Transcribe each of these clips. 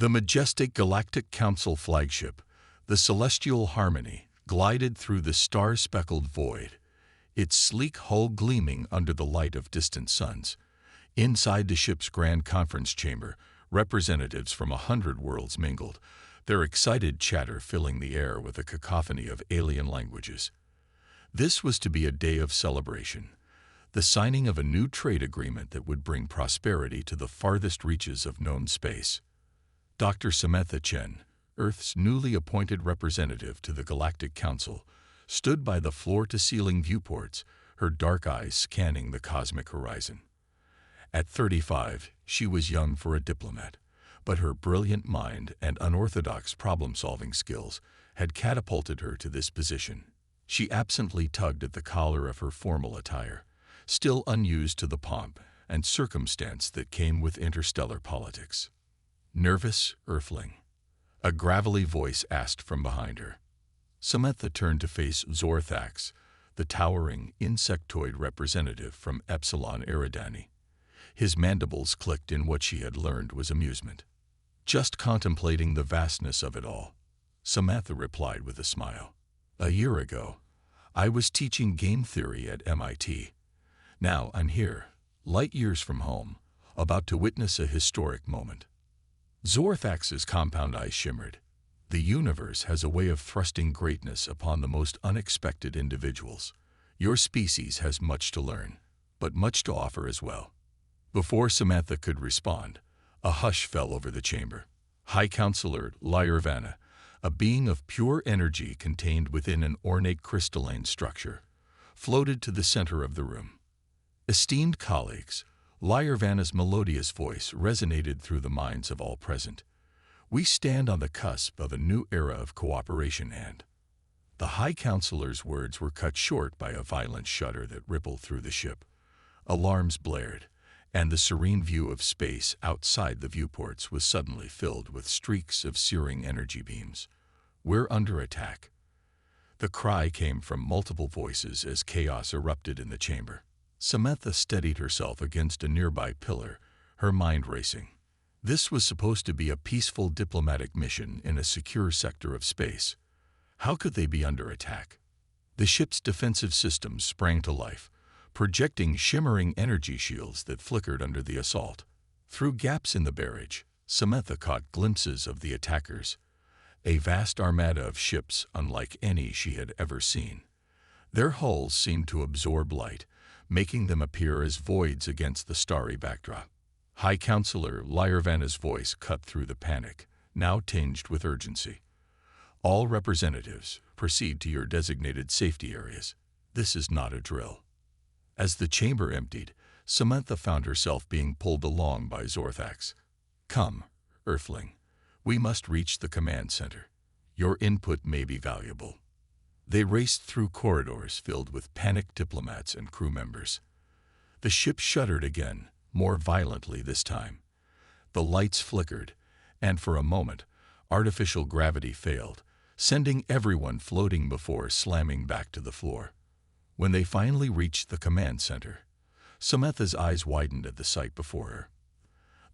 The majestic Galactic Council flagship, the Celestial Harmony, glided through the star-speckled void, its sleek hull gleaming under the light of distant suns. Inside the ship's grand conference chamber, representatives from 100 worlds mingled, their excited chatter filling the air with a cacophony of alien languages. This was to be a day of celebration, the signing of a new trade agreement that would bring prosperity to the farthest reaches of known space. Dr. Samantha Chen, Earth's newly appointed representative to the Galactic Council, stood by the floor-to-ceiling viewports, her dark eyes scanning the cosmic horizon. At 35, she was young for a diplomat, but her brilliant mind and unorthodox problem-solving skills had catapulted her to this position. She absently tugged at the collar of her formal attire, still unused to the pomp and circumstance that came with interstellar politics. "Nervous, Earthling?" a gravelly voice asked from behind her. Samantha turned to face Zorthax, the towering insectoid representative from Epsilon Eridani. His mandibles clicked in what she had learned was amusement. "Just contemplating the vastness of it all," Samantha replied with a smile. "A year ago, I was teaching game theory at MIT. Now I'm here, light years from home, about to witness a historic moment." Zorthax's compound eyes shimmered. The universe has a way of thrusting greatness upon the most unexpected individuals. Your species has much to learn, but much to offer as well. Before Samantha could respond, a hush fell over the chamber. High Counselor Lyurvana, a being of pure energy contained within an ornate crystalline structure, floated to the center of the room. "Esteemed colleagues," Lyurvana's melodious voice resonated through the minds of all present. "We stand on the cusp of a new era of cooperation and—" The High Counselor's words were cut short by a violent shudder that rippled through the ship. Alarms blared, and the serene view of space outside the viewports was suddenly filled with streaks of searing energy beams. "We're under attack." The cry came from multiple voices as chaos erupted in the chamber. Samantha steadied herself against a nearby pillar, her mind racing. This was supposed to be a peaceful diplomatic mission in a secure sector of space. How could they be under attack? The ship's defensive systems sprang to life, projecting shimmering energy shields that flickered under the assault. Through gaps in the barrage, Samantha caught glimpses of the attackers, a vast armada of ships unlike any she had ever seen. Their hulls seemed to absorb light, making them appear as voids against the starry backdrop. High Counselor Lyurvana's voice cut through the panic, now tinged with urgency. "All representatives, proceed to your designated safety areas. This is not a drill." As the chamber emptied, Samantha found herself being pulled along by Zorthax. "Come, Earthling. We must reach the command center. Your input may be valuable." They raced through corridors filled with panicked diplomats and crew members. The ship shuddered again, more violently this time. The lights flickered, and for a moment, artificial gravity failed, sending everyone floating before slamming back to the floor. When they finally reached the command center, Samantha's eyes widened at the sight before her.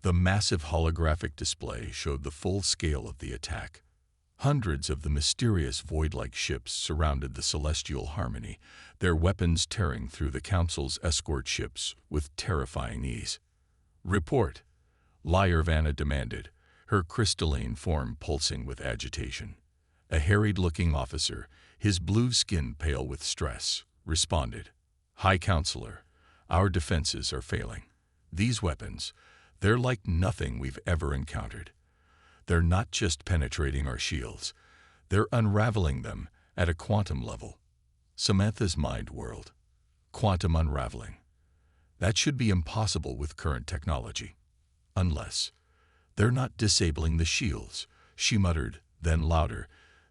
The massive holographic display showed the full scale of the attack. Hundreds of the mysterious void-like ships surrounded the Celestial Harmony, their weapons tearing through the Council's escort ships with terrifying ease. "Report," Lyurvana demanded, her crystalline form pulsing with agitation. A harried-looking officer, his blue skin pale with stress, responded. "High Counselor, our defenses are failing. These weapons, they're like nothing we've ever encountered. They're not just penetrating our shields, they're unraveling them at a quantum level." Samantha's mind whirled. Quantum unraveling. That should be impossible with current technology. Unless they're not disabling the shields, she muttered, then louder.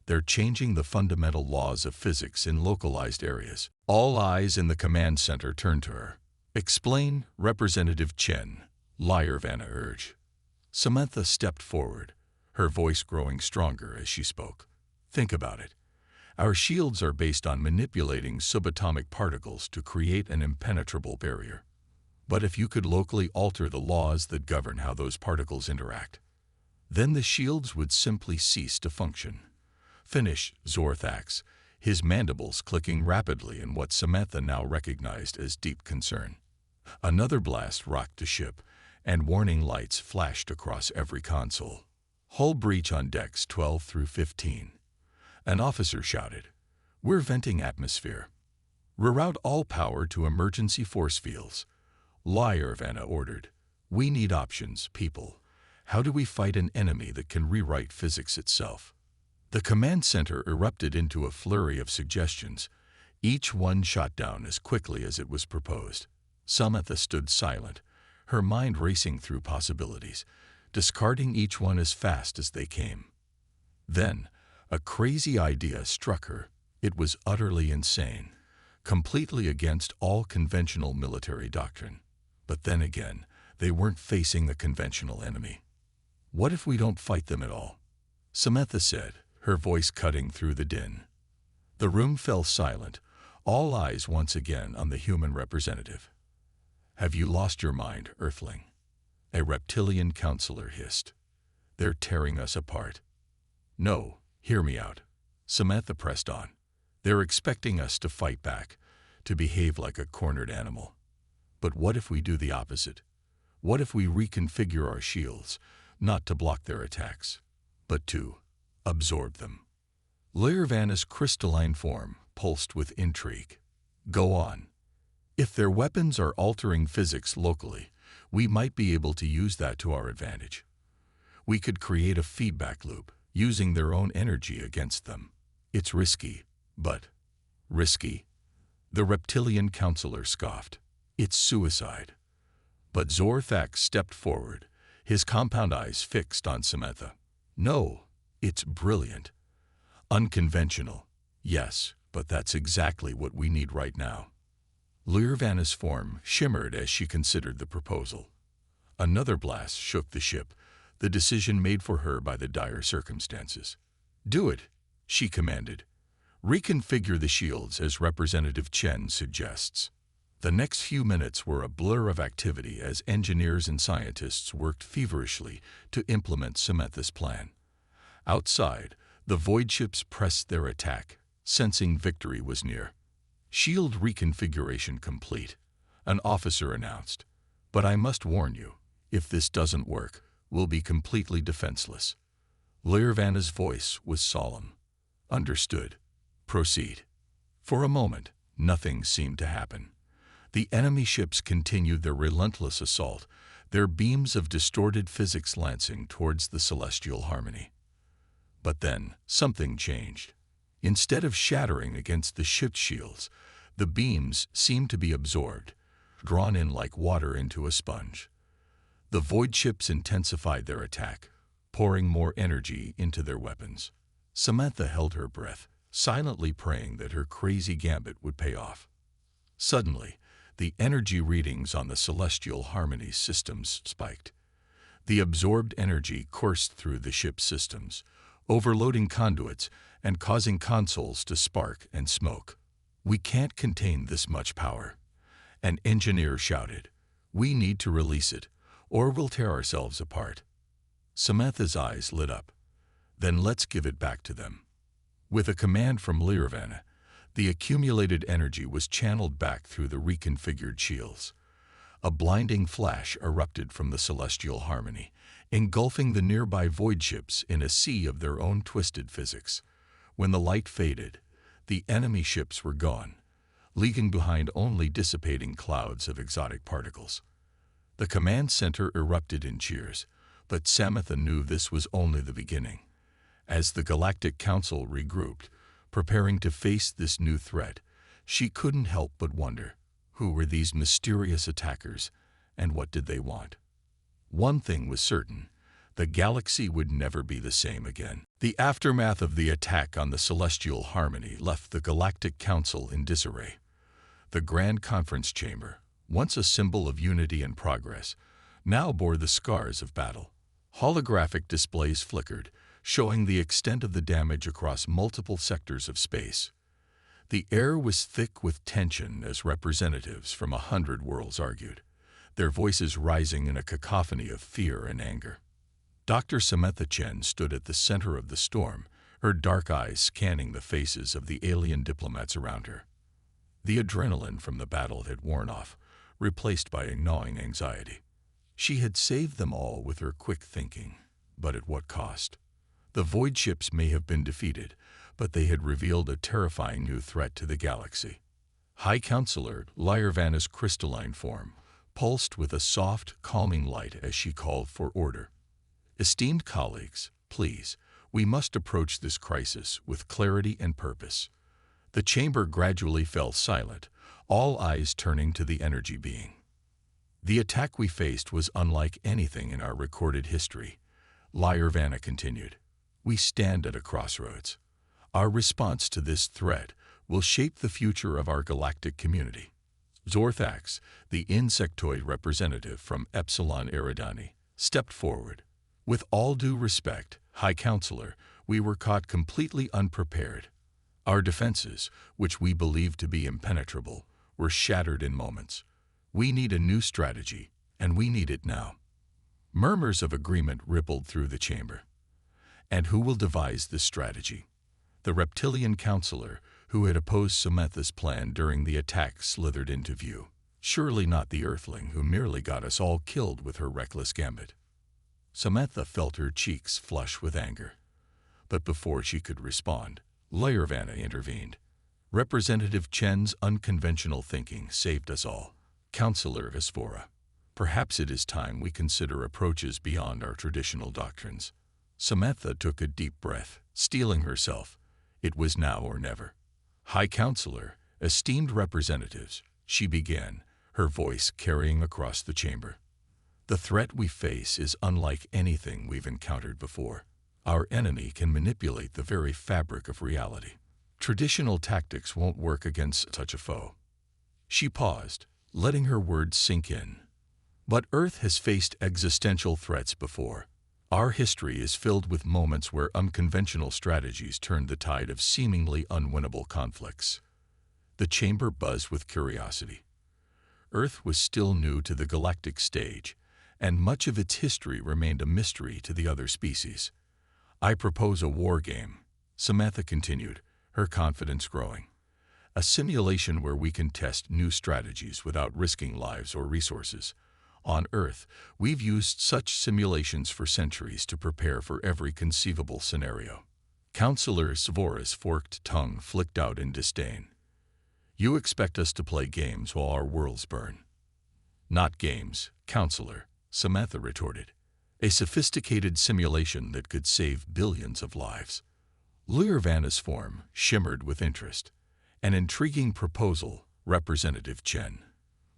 "They're changing the fundamental laws of physics in localized areas." All eyes in the command center turned to her. "Explain, Representative Chen," Lyurvana urged. Samantha stepped forward, her voice growing stronger as she spoke. "Think about it. Our shields are based on manipulating subatomic particles to create an impenetrable barrier. But if you could locally alter the laws that govern how those particles interact, Then the shields would simply cease to function. Finish, Zorthax, his mandibles clicking rapidly in what Samantha now recognized as deep concern. Another blast rocked the ship, and warning lights flashed across every console. Hull breach on decks 12 through 15. An officer shouted, "We're venting atmosphere. Reroute all power to emergency force fields." Lyrvanna ordered, "We need options, people. How do we fight an enemy that can rewrite physics itself?" The command center erupted into a flurry of suggestions, each one shot down as quickly as it was proposed. Samantha stood silent, her mind racing through possibilities, discarding each one as fast as they came. Then, a crazy idea struck her. It was utterly insane, completely against all conventional military doctrine. But then again, they weren't facing a conventional enemy. "What if we don't fight them at all?" Samantha said, her voice cutting through the din. The room fell silent, all eyes once again on the human representative. "Have you lost your mind, Earthling?" a reptilian counselor hissed. "They're tearing us apart." "No, hear me out." Samantha pressed on. "They're expecting us to fight back, to behave like a cornered animal. But what if we do the opposite? What if we reconfigure our shields, not to block their attacks, but to absorb them?" Lyrvanna's crystalline form pulsed with intrigue. "Go on. If their weapons are altering physics locally, we might be able to use that to our advantage. We could create a feedback loop, using their own energy against them. It's risky, but..." "Risky?" The reptilian counselor scoffed. "It's suicide." But Zorthax stepped forward, his compound eyes fixed on Samantha. "No, it's brilliant. Unconventional, yes, but that's exactly what we need right now." Lyrvanna's form shimmered as she considered the proposal. Another blast shook the ship, the decision made for her by the dire circumstances. "Do it," she commanded. "Reconfigure the shields as Representative Chen suggests." The next few minutes were a blur of activity as engineers and scientists worked feverishly to implement Samantha's plan. Outside, the void ships pressed their attack, sensing victory was near. "Shield reconfiguration complete," an officer announced. "But I must warn you, if this doesn't work, we'll be completely defenseless." Lyrvanna's voice was solemn. "Understood. Proceed." For a moment, nothing seemed to happen. The enemy ships continued their relentless assault, their beams of distorted physics lancing towards the celestial harmony. But then, something changed. Instead of shattering against the ship's shields, the beams seemed to be absorbed, drawn in like water into a sponge. The void ships intensified their attack, pouring more energy into their weapons. Samantha held her breath, silently praying that her crazy gambit would pay off. Suddenly, the energy readings on the celestial harmony systems spiked. The absorbed energy coursed through the ship's systems, overloading conduits and causing consoles to spark and smoke. "We can't contain this much power," an engineer shouted. "We need to release it, or we'll tear ourselves apart." Samantha's eyes lit up. "Then let's give it back to them." With a command from Lyrvanna, the accumulated energy was channeled back through the reconfigured shields. A blinding flash erupted from the celestial harmony, engulfing the nearby void ships in a sea of their own twisted physics. When the light faded, the enemy ships were gone, leaving behind only dissipating clouds of exotic particles. The command center erupted in cheers, but Samantha knew this was only the beginning. As the Galactic Council regrouped, preparing to face this new threat, she couldn't help but wonder, who were these mysterious attackers, and what did they want? One thing was certain: the galaxy would never be the same again. The aftermath of the attack on the celestial harmony left the Galactic Council in disarray. The Grand Conference Chamber, once a symbol of unity and progress, now bore the scars of battle. Holographic displays flickered, showing the extent of the damage across multiple sectors of space. The air was thick with tension as representatives from 100 worlds argued, their voices rising in a cacophony of fear and anger. Dr. Samantha Chen stood at the center of the storm, her dark eyes scanning the faces of the alien diplomats around her. The adrenaline from the battle had worn off, replaced by a gnawing anxiety. She had saved them all with her quick thinking, but at what cost? The void ships may have been defeated, but they had revealed a terrifying new threat to the galaxy. High Counselor Lyurvana's crystalline form pulsed with a soft, calming light as she called for order. Esteemed colleagues, please, we must approach this crisis with clarity and purpose. The chamber gradually fell silent, all eyes turning to the energy being. The attack we faced was unlike anything in our recorded history. Lyurvana continued. We stand at a crossroads. Our response to this threat will shape the future of our galactic community. Zorthax, the insectoid representative from Epsilon Eridani, stepped forward. With all due respect, High Counselor, we were caught completely unprepared. Our defenses, which we believed to be impenetrable, were shattered in moments. We need a new strategy, and we need it now. Murmurs of agreement rippled through the chamber. And who will devise this strategy? The reptilian counselor, who had opposed Samantha's plan during the attack, slithered into view. Surely not the Earthling who merely got us all killed with her reckless gambit. Samantha felt her cheeks flush with anger. But before she could respond, Lyurvana intervened. Representative Chen's unconventional thinking saved us all. Counselor Visvora, perhaps it is time we consider approaches beyond our traditional doctrines. Samantha took a deep breath, steeling herself. It was now or never. High Counselor, esteemed representatives, she began, her voice carrying across the chamber. The threat we face is unlike anything we've encountered before. Our enemy can manipulate the very fabric of reality. Traditional tactics won't work against such a foe. She paused, letting her words sink in. But Earth has faced existential threats before. Our history is filled with moments where unconventional strategies turned the tide of seemingly unwinnable conflicts. The chamber buzzed with curiosity. Earth was still new to the galactic stage, and much of its history remained a mystery to the other species. I propose a war game, Samantha continued, her confidence growing. A simulation where we can test new strategies without risking lives or resources. On Earth, we've used such simulations for centuries to prepare for every conceivable scenario. Counselor Svora's forked tongue flicked out in disdain. You expect us to play games while our worlds burn. Not games, Counselor, Samantha retorted. A sophisticated simulation that could save billions of lives. Lyurvana's form shimmered with interest. An intriguing proposal, Representative Chen.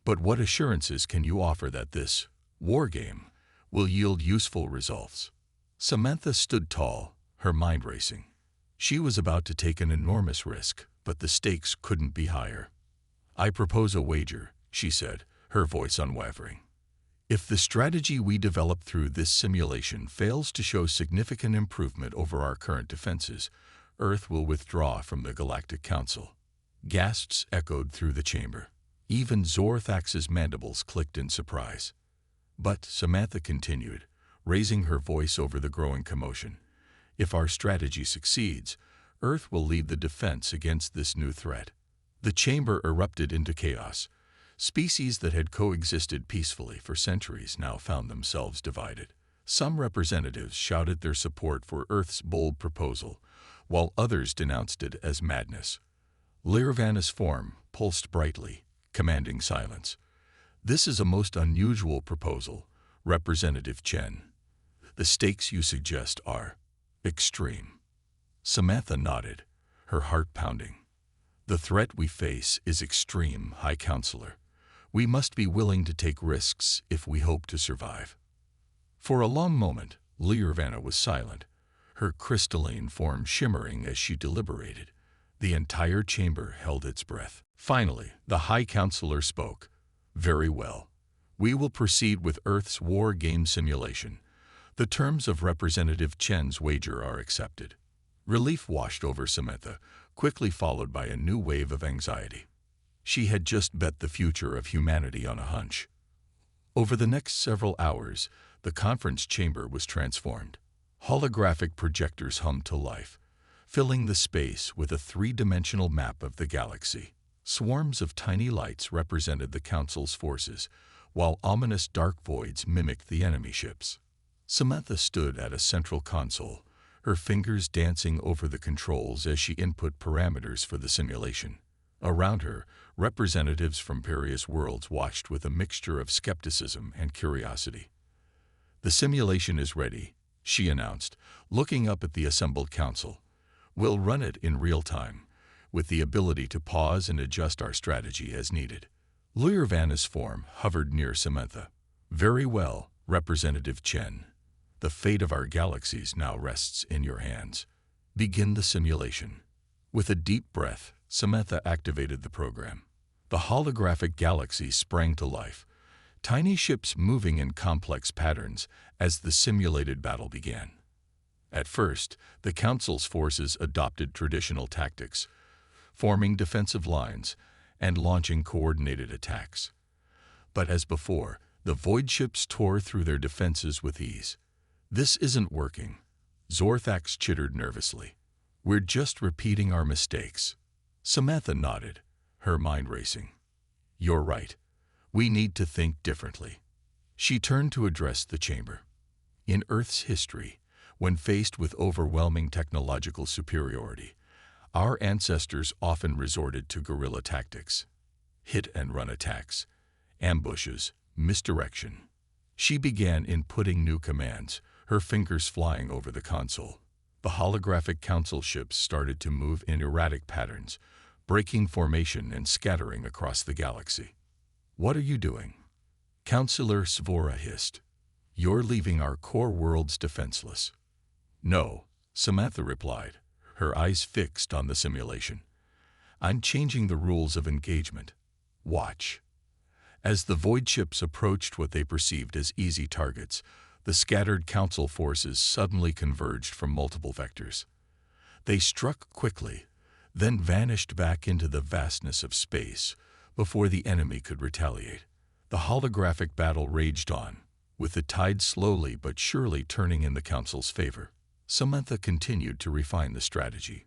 But what assurances can you offer that this war game will yield useful results? Samantha stood tall, her mind racing. She was about to take an enormous risk, but the stakes couldn't be higher. I propose a wager, she said, her voice unwavering. If the strategy we develop through this simulation fails to show significant improvement over our current defenses, Earth will withdraw from the Galactic Council. Gasps echoed through the chamber. Even Zorthax's mandibles clicked in surprise. But Samantha continued, raising her voice over the growing commotion. If our strategy succeeds, Earth will lead the defense against this new threat. The chamber erupted into chaos. Species that had coexisted peacefully for centuries now found themselves divided. Some representatives shouted their support for Earth's bold proposal, while others denounced it as madness. Lyurvana's form pulsed brightly, commanding silence. This is a most unusual proposal, Representative Chen. The stakes you suggest are extreme. Samantha nodded, her heart pounding. The threat we face is extreme, High Counselor. We must be willing to take risks if we hope to survive. For a long moment, Lyurvana was silent, her crystalline form shimmering as she deliberated. The entire chamber held its breath. Finally, the High Counselor spoke. Very well. We will proceed with Earth's war game simulation. The terms of Representative Chen's wager are accepted. Relief washed over Samantha, quickly followed by a new wave of anxiety. She had just bet the future of humanity on a hunch. Over the next several hours, The conference chamber was transformed. Holographic projectors hummed to life, filling the space with a three-dimensional map of the galaxy. Swarms of tiny lights represented the Council's forces, while ominous dark voids mimicked the enemy ships. Samantha stood at a central console, her fingers dancing over the controls as she input parameters for the simulation. Around her, representatives from various worlds watched with a mixture of skepticism and curiosity. "The simulation is ready," she announced, looking up at the assembled council. "We'll run it in real time, with the ability to pause and adjust our strategy as needed." Vanna's form hovered near Samantha. "Very well, Representative Chen. The fate of our galaxies now rests in your hands. Begin the simulation." With a deep breath, Samantha activated the program. The holographic galaxy sprang to life, tiny ships moving in complex patterns as the simulated battle began. At first, the Council's forces adopted traditional tactics, forming defensive lines and launching coordinated attacks. But as before, the void ships tore through their defenses with ease. "This isn't working," Zorthax chittered nervously. "We're just repeating our mistakes." Samantha nodded, her mind racing. "You're right. We need to think differently." She turned to address the chamber. In Earth's history, when faced with overwhelming technological superiority, our ancestors often resorted to guerrilla tactics, hit-and-run attacks, ambushes, misdirection. She began inputting new commands, her fingers flying over the console. The holographic council ships started to move in erratic patterns, breaking formation and scattering across the galaxy. "What are you doing?" Councillor Svora hissed. "You're leaving our core worlds defenseless." "No," Samantha replied, her eyes fixed on the simulation. "I'm changing the rules of engagement. Watch." As the void ships approached what they perceived as easy targets, the scattered council forces suddenly converged from multiple vectors. They struck quickly, then vanished back into the vastness of space before the enemy could retaliate. The holographic battle raged on, with the tide slowly but surely turning in the Council's favor. Samantha continued to refine the strategy,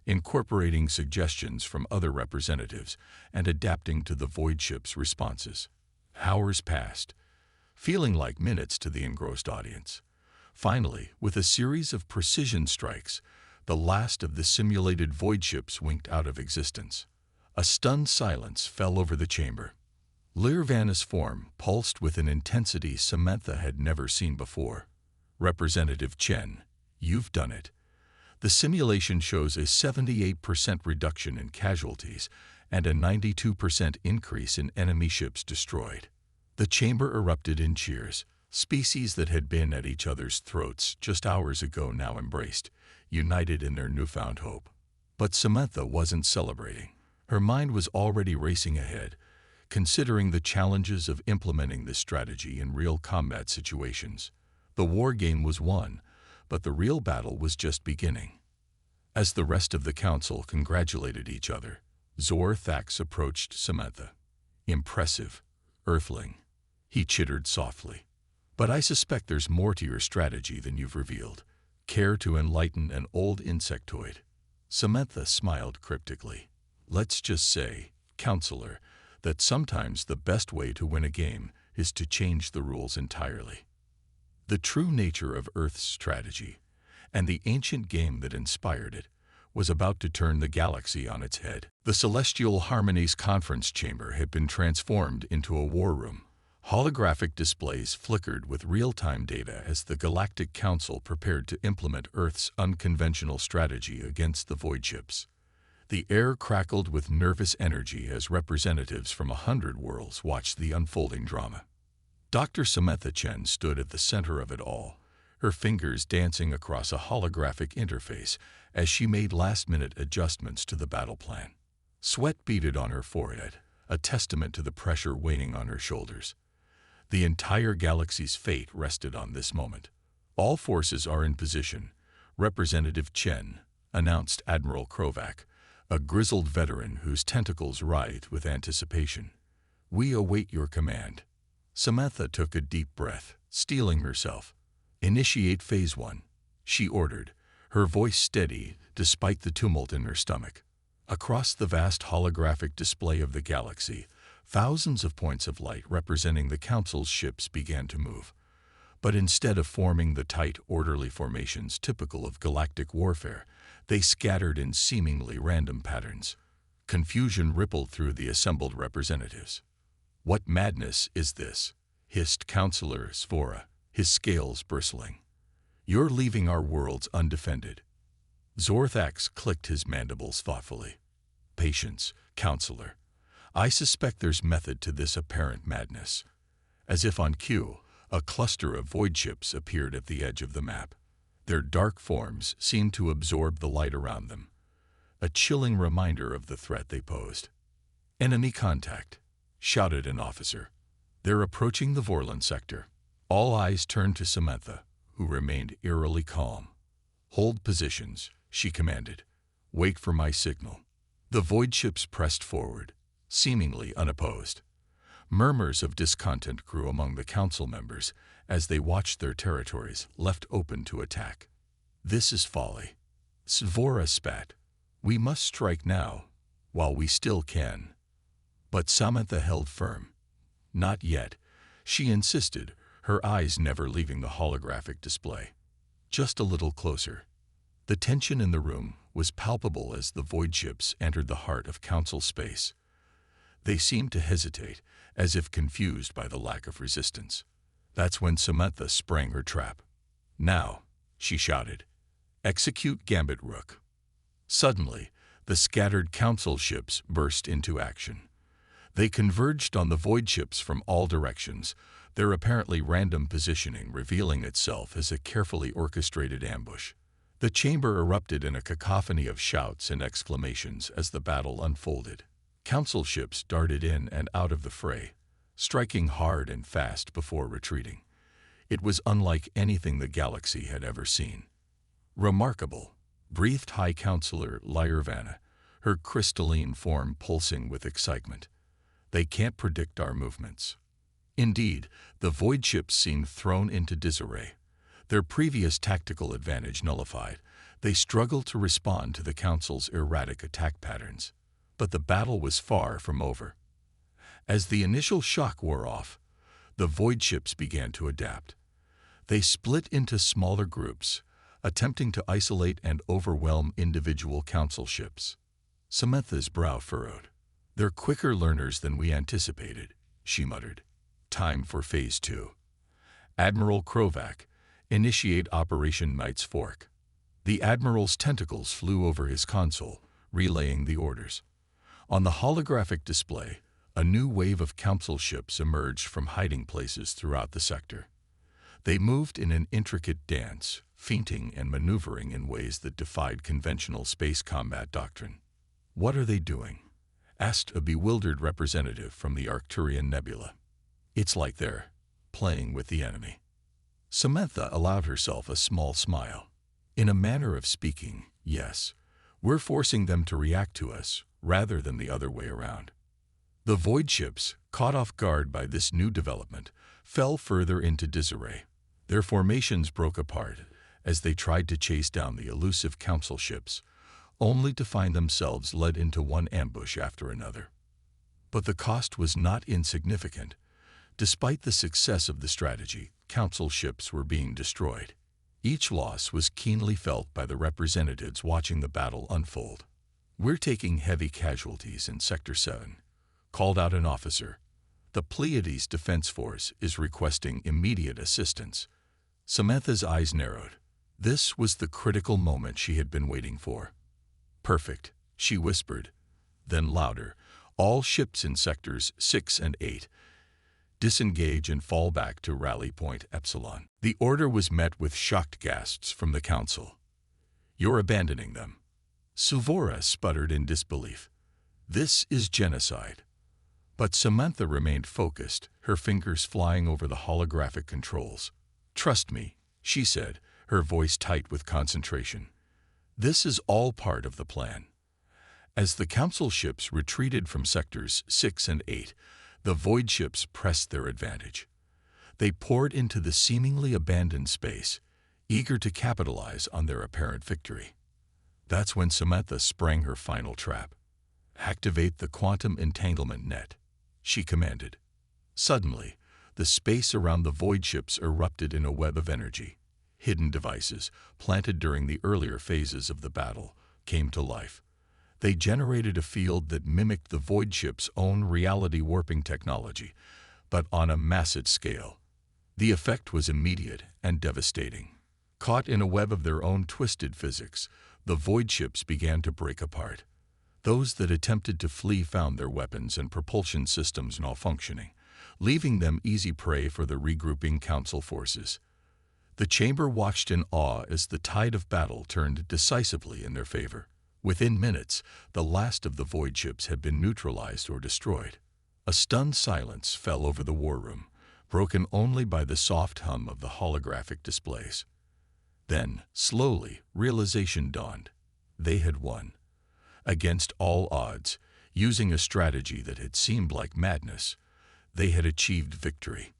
incorporating suggestions from other representatives and adapting to the void ship's responses. Hours passed, feeling like minutes to the engrossed audience. Finally, with a series of precision strikes, the last of the simulated void ships winked out of existence. A stunned silence fell over the chamber. Vanna's form pulsed with an intensity Samantha had never seen before. "Representative Chen, you've done it. The simulation shows a 78% reduction in casualties and a 92% increase in enemy ships destroyed." The chamber erupted in cheers. Species that had been at each other's throats just hours ago now embraced, united in their newfound hope. But Samantha wasn't celebrating. Her mind was already racing ahead, considering the challenges of implementing this strategy in real combat situations. The war game was won, but the real battle was just beginning. As the rest of the council congratulated each other, Zorthax approached Samantha. "Impressive, Earthling," he chittered softly. "But I suspect there's more to your strategy than you've revealed. Care to enlighten an old insectoid?" Samantha smiled cryptically. "Let's just say, Counselor, that sometimes the best way to win a game is to change the rules entirely." The true nature of Earth's strategy, and the ancient game that inspired it, was about to turn the galaxy on its head. The Celestial Harmony's conference chamber had been transformed into a war room. Holographic displays flickered with real-time data as the Galactic Council prepared to implement Earth's unconventional strategy against the void ships. The air crackled with nervous energy as representatives from 100 worlds watched the unfolding drama. Dr. Samantha Chen stood at the center of it all, her fingers dancing across a holographic interface as she made last-minute adjustments to the battle plan. Sweat beaded on her forehead, a testament to the pressure weighing on her shoulders. The entire galaxy's fate rested on this moment. "All forces are in position," Representative Chen announced. Admiral Krovac, a grizzled veteran whose tentacles writhed with anticipation. "We await your command." Samantha took a deep breath, steeling herself. "Initiate Phase 1, she ordered, her voice steady despite the tumult in her stomach. Across the vast holographic display of the galaxy, thousands of points of light representing the Council's ships began to move. But instead of forming the tight, orderly formations typical of galactic warfare, they scattered in seemingly random patterns. Confusion rippled through the assembled representatives. "What madness is this?" hissed Councillor Svora, his scales bristling. "You're leaving our worlds undefended." Zorthax clicked his mandibles thoughtfully. "Patience, Councillor. I suspect there's method to this apparent madness." As if on cue, a cluster of void ships appeared at the edge of the map. Their dark forms seemed to absorb the light around them, a chilling reminder of the threat they posed. "Enemy contact," shouted an officer. "They're approaching the Vorlon sector." All eyes turned to Samantha, who remained eerily calm. "Hold positions," she commanded. "Wait for my signal." The void ships pressed forward, seemingly unopposed. Murmurs of discontent grew among the council members as they watched their territories left open to attack. "This is folly," Svora spat. "We must strike now, while we still can." But Samantha held firm. "Not yet," she insisted, her eyes never leaving the holographic display. "Just a little closer." The tension in the room was palpable as the void ships entered the heart of council space. They seemed to hesitate, as if confused by the lack of resistance. That's when Samantha sprang her trap. "Now," she shouted, "execute Gambit Rook." Suddenly, the scattered council ships burst into action. They converged on the void ships from all directions, their apparently random positioning revealing itself as a carefully orchestrated ambush. The chamber erupted in a cacophony of shouts and exclamations as the battle unfolded. Council ships darted in and out of the fray, striking hard and fast before retreating. It was unlike anything the galaxy had ever seen. "Remarkable," breathed High Councillor Lyrvana, her crystalline form pulsing with excitement. "They can't predict our movements." Indeed, the void ships seemed thrown into disarray. Their previous tactical advantage nullified, they struggled to respond to the Council's erratic attack patterns. But the battle was far from over. As the initial shock wore off, the void ships began to adapt. They split into smaller groups, attempting to isolate and overwhelm individual council ships. Samantha's brow furrowed. "They're quicker learners than we anticipated," she muttered. "Time for Phase 2. Admiral Krovak, initiate Operation Knight's Fork." The Admiral's tentacles flew over his console, relaying the orders. On the holographic display, a new wave of council ships emerged from hiding places throughout the sector. They moved in an intricate dance, feinting and maneuvering in ways that defied conventional space combat doctrine. "What are they doing?" asked a bewildered representative from the Arcturian Nebula. "It's like they're playing with the enemy." Samantha allowed herself a small smile. "In a manner of speaking, yes. We're forcing them to react to us, rather than the other way around." The void ships, caught off guard by this new development, fell further into disarray. Their formations broke apart as they tried to chase down the elusive council ships, only to find themselves led into one ambush after another. But the cost was not insignificant. Despite the success of the strategy, council ships were being destroyed. Each loss was keenly felt by the representatives watching the battle unfold. "We're taking heavy casualties in Sector 7, called out an officer. "The Pleiades Defense Force is requesting immediate assistance." Samantha's eyes narrowed. This was the critical moment she had been waiting for. "Perfect," she whispered. Then louder, "All ships in Sectors 6 and 8, disengage and fall back to Rally Point Epsilon." The order was met with shocked gasps from the Council. "You're abandoning them." Svora sputtered in disbelief. "This is genocide." But Samantha remained focused, her fingers flying over the holographic controls. "Trust me," she said, her voice tight with concentration. "This is all part of the plan." As the Council ships retreated from Sectors 6 and 8, the void ships pressed their advantage. They poured into the seemingly abandoned space, eager to capitalize on their apparent victory. That's when Samantha sprang her final trap. "Activate the quantum entanglement net," she commanded. Suddenly, the space around the void ships erupted in a web of energy. Hidden devices, planted during the earlier phases of the battle, came to life. They generated a field that mimicked the void ship's own reality warping technology, but on a massive scale. The effect was immediate and devastating. Caught in a web of their own twisted physics, the void ships began to break apart. Those that attempted to flee found their weapons and propulsion systems malfunctioning, leaving them easy prey for the regrouping Council forces. The chamber watched in awe as the tide of battle turned decisively in their favor. Within minutes, the last of the void ships had been neutralized or destroyed. A stunned silence fell over the war room, broken only by the soft hum of the holographic displays. Then, slowly, realization dawned. They had won. Against all odds, using a strategy that had seemed like madness, they had achieved victory.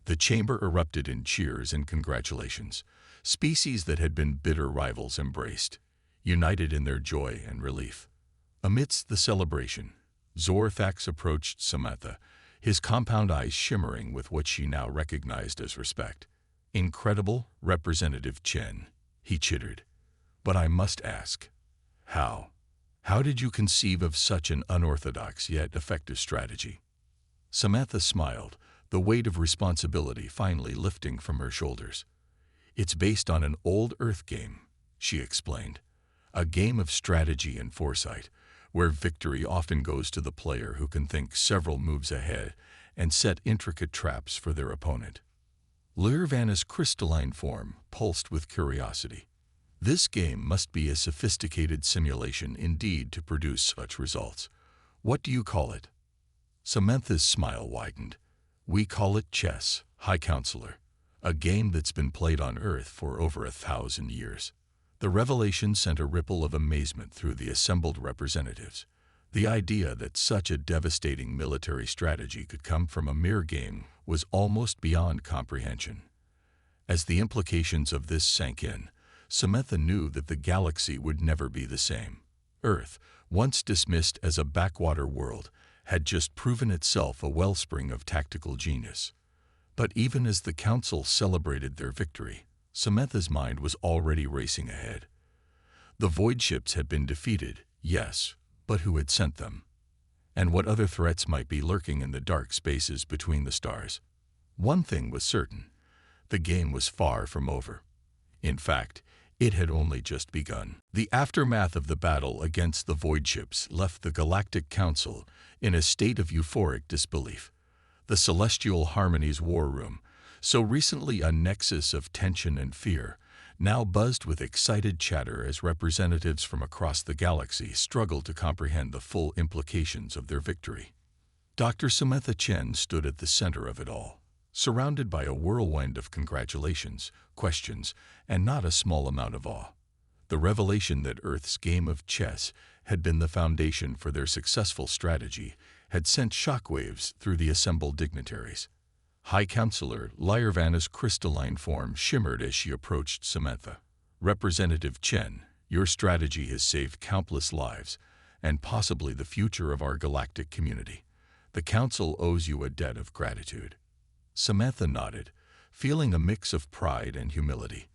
The chamber erupted in cheers and congratulations. Species that had been bitter rivals embraced, united in their joy and relief. Amidst the celebration, Zorthax approached Samantha, his compound eyes shimmering with what she now recognized as respect. "Incredible, Representative Chen," he chittered. "But I must ask, how? How did you conceive of such an unorthodox yet effective strategy?" Samantha smiled, the weight of responsibility finally lifting from her shoulders. "It's based on an old Earth game," she explained. "A game of strategy and foresight, where victory often goes to the player who can think several moves ahead and set intricate traps for their opponent." Lyrvanna's crystalline form pulsed with curiosity. "This game must be a sophisticated simulation indeed to produce such results. What do you call it?" Samantha's smile widened. "We call it chess, High Counselor, a game that's been played on Earth for over 1,000 years." The revelation sent a ripple of amazement through the assembled representatives. The idea that such a devastating military strategy could come from a mere game was almost beyond comprehension. As the implications of this sank in, Samantha knew that the galaxy would never be the same. Earth, once dismissed as a backwater world, had just proven itself a wellspring of tactical genius. But even as the Council celebrated their victory, Samantha's mind was already racing ahead. The void ships had been defeated, yes, but who had sent them? And what other threats might be lurking in the dark spaces between the stars? One thing was certain: the game was far from over. In fact, it had only just begun. The aftermath of the battle against the void ships left the Galactic Council in a state of euphoric disbelief. The Celestial Harmony's war room, so recently a nexus of tension and fear, now buzzed with excited chatter as representatives from across the galaxy struggled to comprehend the full implications of their victory. Dr. Samantha Chen stood at the center of it all, surrounded by a whirlwind of congratulations, questions, and not a small amount of awe. The revelation that Earth's game of chess had been the foundation for their successful strategy had sent shockwaves through the assembled dignitaries. High Counselor Lyrvanna's crystalline form shimmered as she approached Samantha. "Representative Chen, your strategy has saved countless lives, and possibly the future of our galactic community. The Council owes you a debt of gratitude." Samantha nodded, feeling a mix of pride and humility.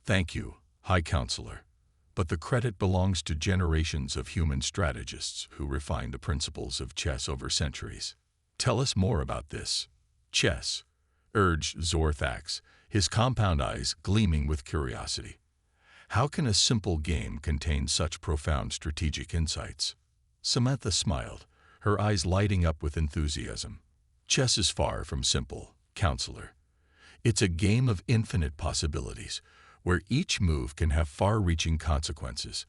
"Thank you, High Counselor, but the credit belongs to generations of human strategists who refined the principles of chess over centuries." "Tell us more about this chess," urged Zorthax, his compound eyes gleaming with curiosity. "How can a simple game contain such profound strategic insights?" Samantha smiled, her eyes lighting up with enthusiasm. "Chess is far from simple, Counselor. It's a game of infinite possibilities, where each move can have far-reaching consequences.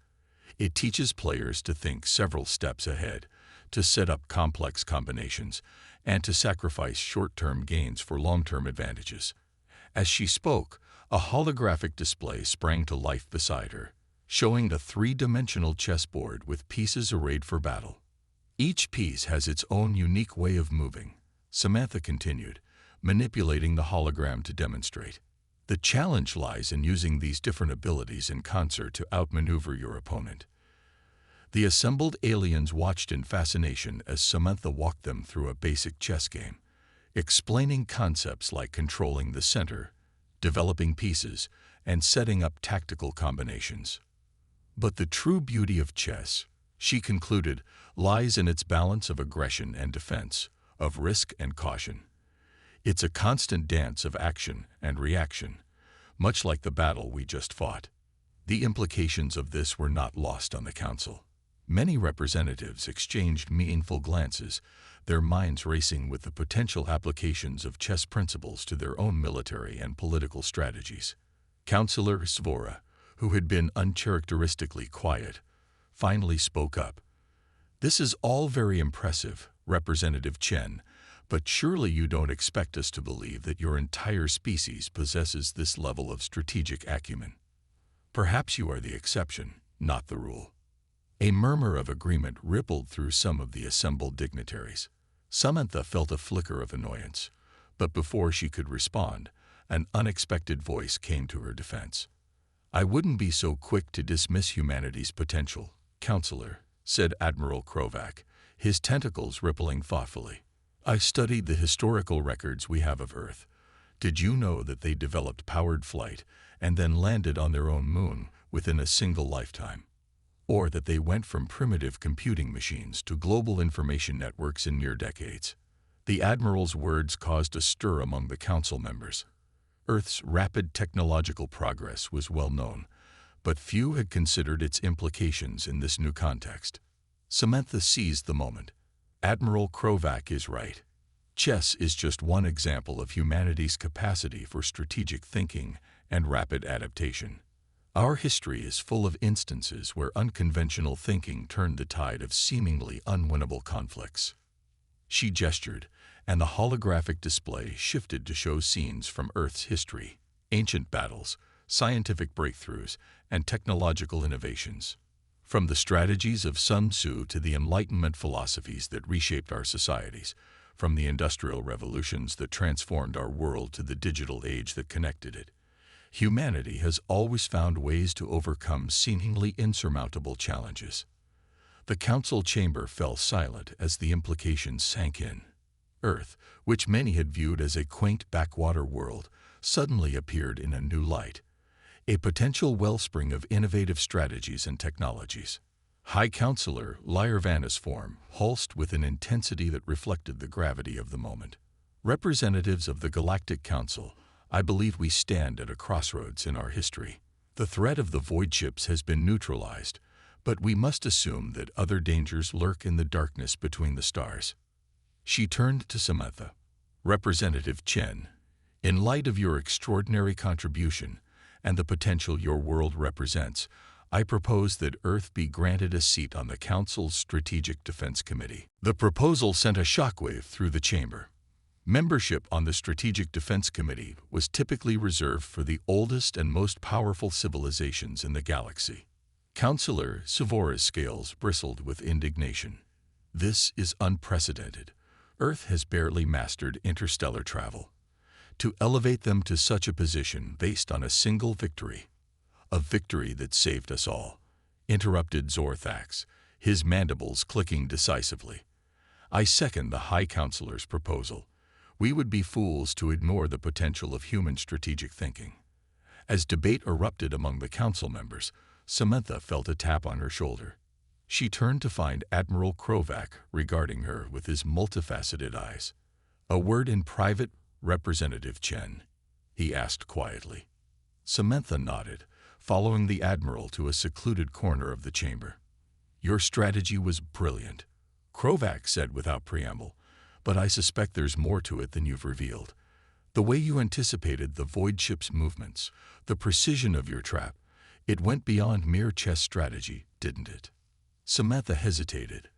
It teaches players to think several steps ahead, to set up complex combinations, and to sacrifice short-term gains for long-term advantages." As she spoke, a holographic display sprang to life beside her, showing a three-dimensional chessboard with pieces arrayed for battle. "Each piece has its own unique way of moving," Samantha continued, manipulating the hologram to demonstrate. The challenge lies in using these different abilities in concert to outmaneuver your opponent. The assembled aliens watched in fascination as Samantha walked them through a basic chess game, explaining concepts like controlling the center, developing pieces, and setting up tactical combinations. But the true beauty of chess, she concluded, lies in its balance of aggression and defense, of risk and caution. It's a constant dance of action and reaction, much like the battle we just fought. The implications of this were not lost on the council. Many representatives exchanged meaningful glances, their minds racing with the potential applications of chess principles to their own military and political strategies. Councillor Svora, who had been uncharacteristically quiet, finally spoke up. "This is all very impressive, Representative Chen, but surely you don't expect us to believe that your entire species possesses this level of strategic acumen. Perhaps you are the exception, not the rule." A murmur of agreement rippled through some of the assembled dignitaries. Samantha felt a flicker of annoyance, but before she could respond, an unexpected voice came to her defense. "I wouldn't be so quick to dismiss humanity's potential, Counselor," said Admiral Krovac, his tentacles rippling thoughtfully. "I studied the historical records we have of Earth. Did you know that they developed powered flight and then landed on their own moon within a single lifetime? Or that they went from primitive computing machines to global information networks in mere decades?" The Admiral's words caused a stir among the council members. Earth's rapid technological progress was well known, but few had considered its implications in this new context. Samantha seized the moment. "Admiral Krovac is right. Chess is just one example of humanity's capacity for strategic thinking and rapid adaptation. Our history is full of instances where unconventional thinking turned the tide of seemingly unwinnable conflicts." She gestured, and the holographic display shifted to show scenes from Earth's history, ancient battles, scientific breakthroughs, and technological innovations. From the strategies of Sun Tzu to the Enlightenment philosophies that reshaped our societies, from the industrial revolutions that transformed our world to the digital age that connected it, humanity has always found ways to overcome seemingly insurmountable challenges. The council chamber fell silent as the implications sank in. Earth, which many had viewed as a quaint backwater world, suddenly appeared in a new light, a potential wellspring of innovative strategies and technologies. High Counselor Lyervanna's form pulsed with an intensity that reflected the gravity of the moment. "Representatives of the Galactic Council, I believe we stand at a crossroads in our history. The threat of the void ships has been neutralized, but we must assume that other dangers lurk in the darkness between the stars." She turned to Samantha. "Representative Chen, in light of your extraordinary contribution and the potential your world represents, I propose that Earth be granted a seat on the Council's Strategic Defense Committee." The proposal sent a shockwave through the chamber. Membership on the Strategic Defense Committee was typically reserved for the oldest and most powerful civilizations in the galaxy. Councillor Svora's scales bristled with indignation. "This is unprecedented. Earth has barely mastered interstellar travel. To elevate them to such a position based on a single victory, a victory that saved us all," interrupted Zorthax, his mandibles clicking decisively. "I second the High Counselor's proposal. We would be fools to ignore the potential of human strategic thinking." As debate erupted among the council members, Samantha felt a tap on her shoulder. She turned to find Admiral Krovac regarding her with his multifaceted eyes. "A word in private, Representative Chen?" he asked quietly. Samantha nodded, following the Admiral to a secluded corner of the chamber. "Your strategy was brilliant," Krovac said without preamble, "but I suspect there's more to it than you've revealed. The way you anticipated the void ship's movements, the precision of your trap, it went beyond mere chess strategy, didn't it?" Samantha hesitated,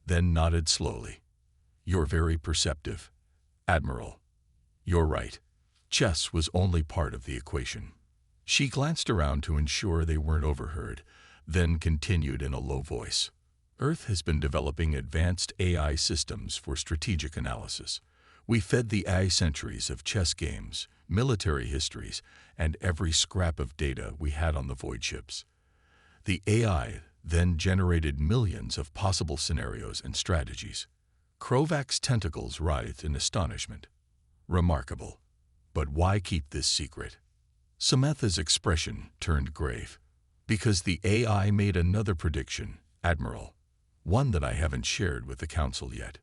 then nodded slowly. "You're very perceptive, Admiral. You're right. Chess was only part of the equation." She glanced around to ensure they weren't overheard, then continued in a low voice. "Earth has been developing advanced AI systems for strategic analysis. We fed the AI centuries of chess games, military histories, and every scrap of data we had on the void ships. The AI then generated millions of possible scenarios and strategies. Krovak's tentacles writhed in astonishment. Remarkable. But why keep this secret? Samantha's expression turned grave. Because the AI made another prediction, Admiral. One that I haven't shared with the Council yet.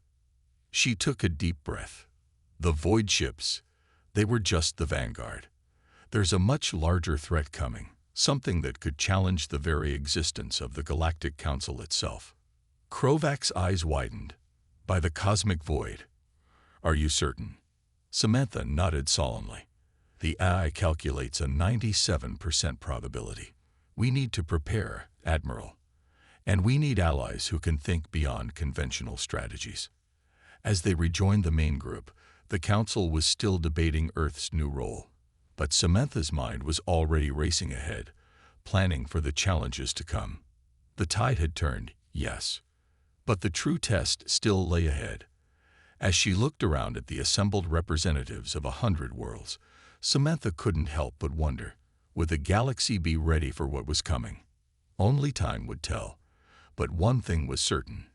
She took a deep breath. The void ships, they were just the vanguard. There's a much larger threat coming, something that could challenge the very existence of the Galactic Council itself. Krovak's eyes widened. By the cosmic void. Are you certain? Samantha nodded solemnly. The AI calculates a 97% probability. We need to prepare, Admiral. And we need allies who can think beyond conventional strategies. As they rejoined the main group, the Council was still debating Earth's new role. But Samantha's mind was already racing ahead, planning for the challenges to come. The tide had turned, yes. But the true test still lay ahead. As she looked around at the assembled representatives of 100 worlds, Samantha couldn't help but wonder, would the galaxy be ready for what was coming? Only time would tell. But one thing was certain.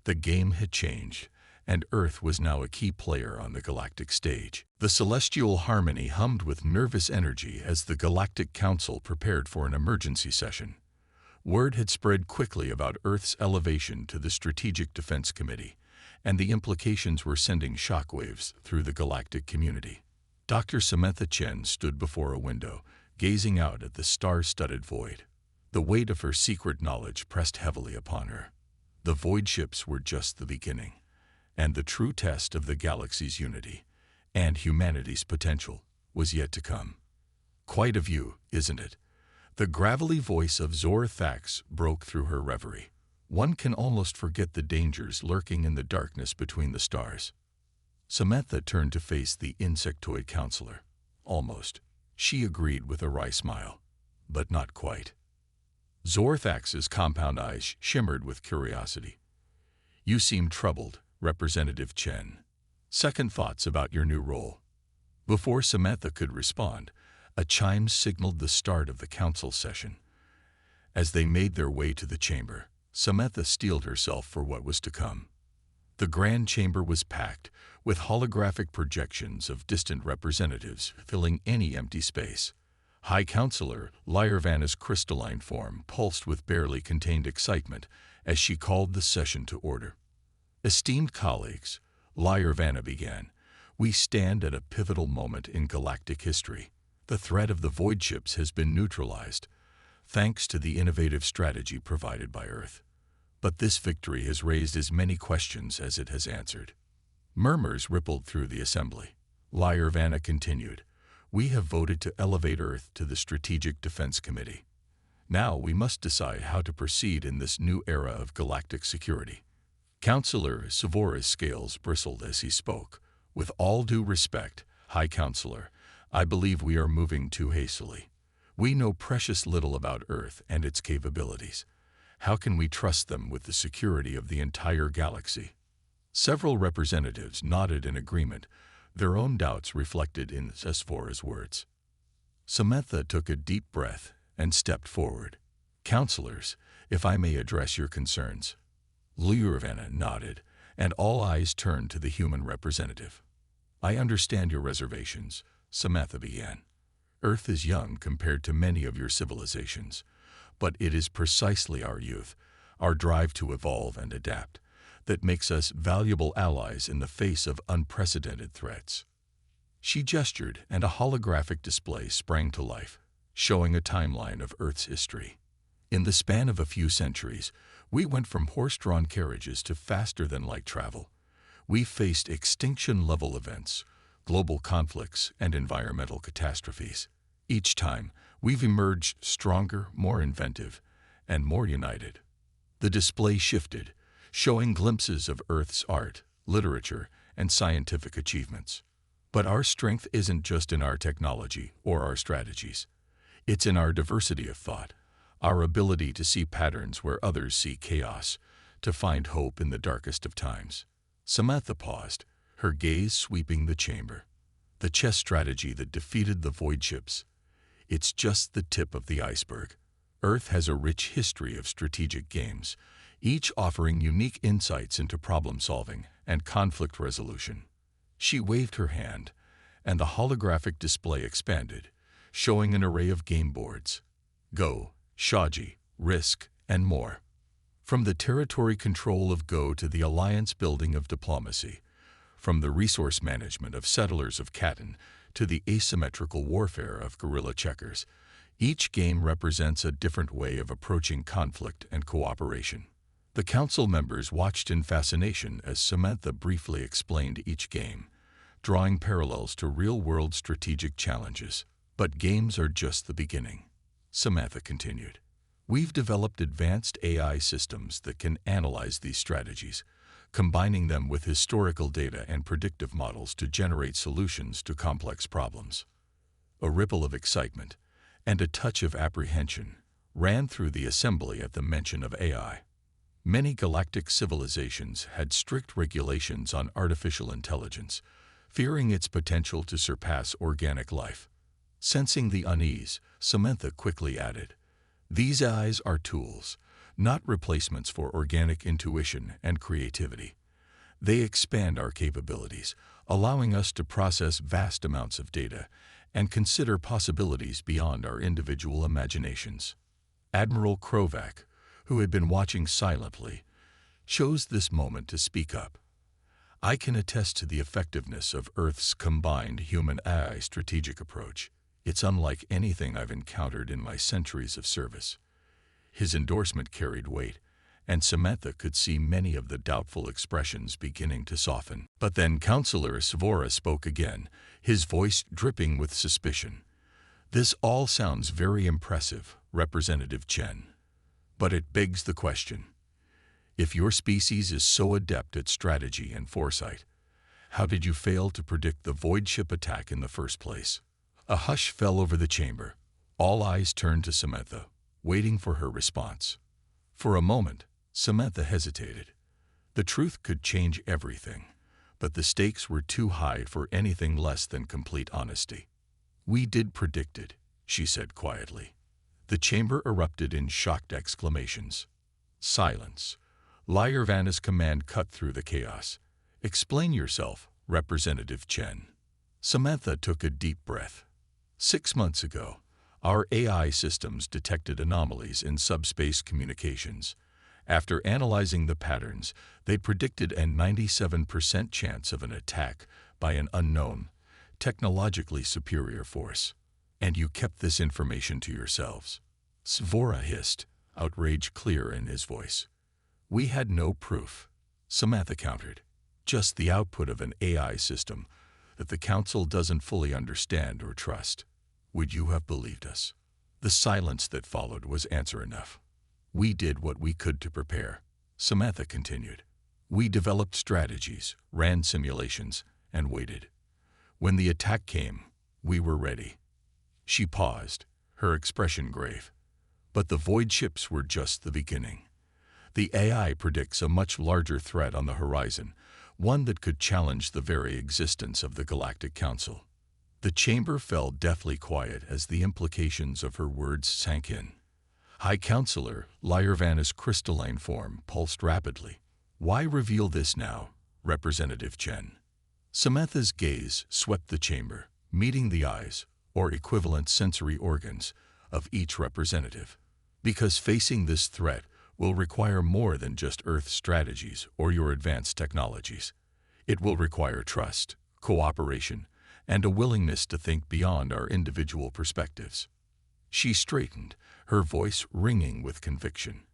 The game had changed, and Earth was now a key player on the galactic stage. The celestial harmony hummed with nervous energy as the Galactic Council prepared for an emergency session. Word had spread quickly about Earth's elevation to the Strategic Defense Committee, and the implications were sending shockwaves through the galactic community. Dr. Samantha Chen stood before a window, gazing out at the star-studded void. The weight of her secret knowledge pressed heavily upon her. The void ships were just the beginning, and the true test of the galaxy's unity and humanity's potential was yet to come. Quite a view, isn't it? The gravelly voice of Zor Thax broke through her reverie. One can almost forget the dangers lurking in the darkness between the stars. Samantha turned to face the insectoid counselor. Almost. She agreed with a wry smile. But not quite. Zor Thax's compound eyes shimmered with curiosity. You seem troubled, Representative Chen. Second thoughts about your new role. Before Samantha could respond, a chime signaled the start of the council session. As they made their way to the chamber, Samantha steeled herself for what was to come. The grand chamber was packed, with holographic projections of distant representatives filling any empty space. High Counselor Lyurvana's crystalline form pulsed with barely contained excitement as she called the session to order. Esteemed colleagues, Lyurvana began, we stand at a pivotal moment in galactic history. The threat of the void ships has been neutralized, thanks to the innovative strategy provided by Earth. But this victory has raised as many questions as it has answered. Murmurs rippled through the assembly. Lyurvana continued, we have voted to elevate Earth to the Strategic Defense Committee. Now we must decide how to proceed in this new era of galactic security. Counselor Savora's scales bristled as he spoke. With all due respect, High Counselor, I believe we are moving too hastily. We know precious little about Earth and its capabilities. How can we trust them with the security of the entire galaxy? Several representatives nodded in agreement, their own doubts reflected in Savora's words. Samantha took a deep breath and stepped forward. Counselors, if I may address your concerns. Lyurvana nodded, and all eyes turned to the human representative. I understand your reservations, Samantha began. Earth is young compared to many of your civilizations, but it is precisely our youth, our drive to evolve and adapt, that makes us valuable allies in the face of unprecedented threats. She gestured, and a holographic display sprang to life, showing a timeline of Earth's history. In the span of a few centuries, we went from horse-drawn carriages to faster-than-light travel. We faced extinction-level events, global conflicts, and environmental catastrophes. Each time, we've emerged stronger, more inventive, and more united. The display shifted, showing glimpses of Earth's art, literature, and scientific achievements. But our strength isn't just in our technology or our strategies. It's in our diversity of thought, our ability to see patterns where others see chaos, to find hope in the darkest of times. Samantha paused, her gaze sweeping the chamber. The chess strategy that defeated the void ships. It's just the tip of the iceberg. Earth has a rich history of strategic games, each offering unique insights into problem-solving and conflict resolution. She waved her hand, and the holographic display expanded, showing an array of game boards. Go, Shaji, Risk, and more. From the territory control of Go to the alliance building of diplomacy, from the resource management of settlers of Catan to the asymmetrical warfare of guerrilla checkers, each game represents a different way of approaching conflict and cooperation. The council members watched in fascination as Samantha briefly explained each game, drawing parallels to real-world strategic challenges. But games are just the beginning, Samantha continued. We've developed advanced AI systems that can analyze these strategies, combining them with historical data and predictive models to generate solutions to complex problems. A ripple of excitement and a touch of apprehension ran through the assembly at the mention of AI. Many galactic civilizations had strict regulations on artificial intelligence, fearing its potential to surpass organic life. Sensing the unease, Samantha quickly added, "These AIs are tools, not replacements for organic intuition and creativity. They expand our capabilities, allowing us to process vast amounts of data and consider possibilities beyond our individual imaginations." Admiral Krovac, who had been watching silently, chose this moment to speak up. "I can attest to the effectiveness of Earth's combined human-AI strategic approach. It's unlike anything I've encountered in my centuries of service." His endorsement carried weight, and Samantha could see many of the doubtful expressions beginning to soften. But then Councillor Svora spoke again, his voice dripping with suspicion. "This all sounds very impressive, Representative Chen. But it begs the question. If your species is so adept at strategy and foresight, how did you fail to predict the void ship attack in the first place?" A hush fell over the chamber. All eyes turned to Samantha, waiting for her response. For a moment, Samantha hesitated. The truth could change everything, but the stakes were too high for anything less than complete honesty. "We did predict it," she said quietly. The chamber erupted in shocked exclamations. Silence. Lyervanna's command cut through the chaos. "Explain yourself, Representative Chen." Samantha took a deep breath. 6 months ago, our AI systems detected anomalies in subspace communications. After analyzing the patterns, they predicted a 97% chance of an attack by an unknown, technologically superior force. "And you kept this information to yourselves?" Svora hissed, outrage clear in his voice. "We had no proof," Samantha countered. "Just the output of an AI system that the Council doesn't fully understand or trust. Would you have believed us?" The silence that followed was answer enough. "We did what we could to prepare," Samantha continued. "We developed strategies, ran simulations, and waited. When the attack came, we were ready." She paused, her expression grave. But the void ships were just the beginning. The AI predicts a much larger threat on the horizon, one that could challenge the very existence of the Galactic Council. The chamber fell deathly quiet as the implications of her words sank in. High Counselor Lyervanna's crystalline form pulsed rapidly. "Why reveal this now, Representative Chen?" Samantha's gaze swept the chamber, meeting the eyes, or equivalent sensory organs, of each representative. "Because facing this threat will require more than just Earth strategies or your advanced technologies. It will require trust, cooperation, and a willingness to think beyond our individual perspectives." She straightened, her voice ringing with conviction.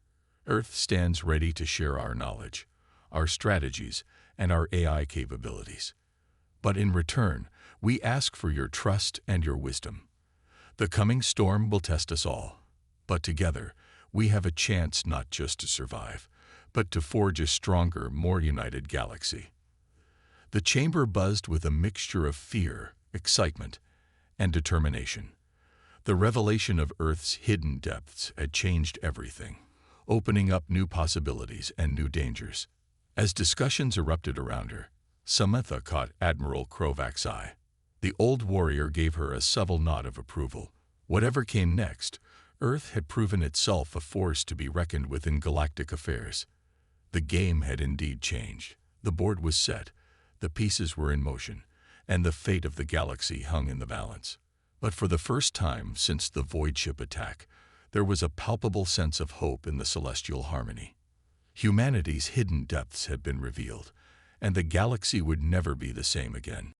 "Earth stands ready to share our knowledge, our strategies, and our AI capabilities. But in return, we ask for your trust and your wisdom. The coming storm will test us all, but together, we have a chance not just to survive, but to forge a stronger, more united galaxy." The chamber buzzed with a mixture of fear, excitement, and determination. The revelation of Earth's hidden depths had changed everything, opening up new possibilities and new dangers. As discussions erupted around her, Samantha caught Admiral Krovak's eye. The old warrior gave her a subtle nod of approval. Whatever came next, Earth had proven itself a force to be reckoned with in galactic affairs. The game had indeed changed. The board was set, the pieces were in motion, and the fate of the galaxy hung in the balance. But for the first time since the void ship attack, there was a palpable sense of hope in the celestial harmony. Humanity's hidden depths had been revealed, and the galaxy would never be the same again.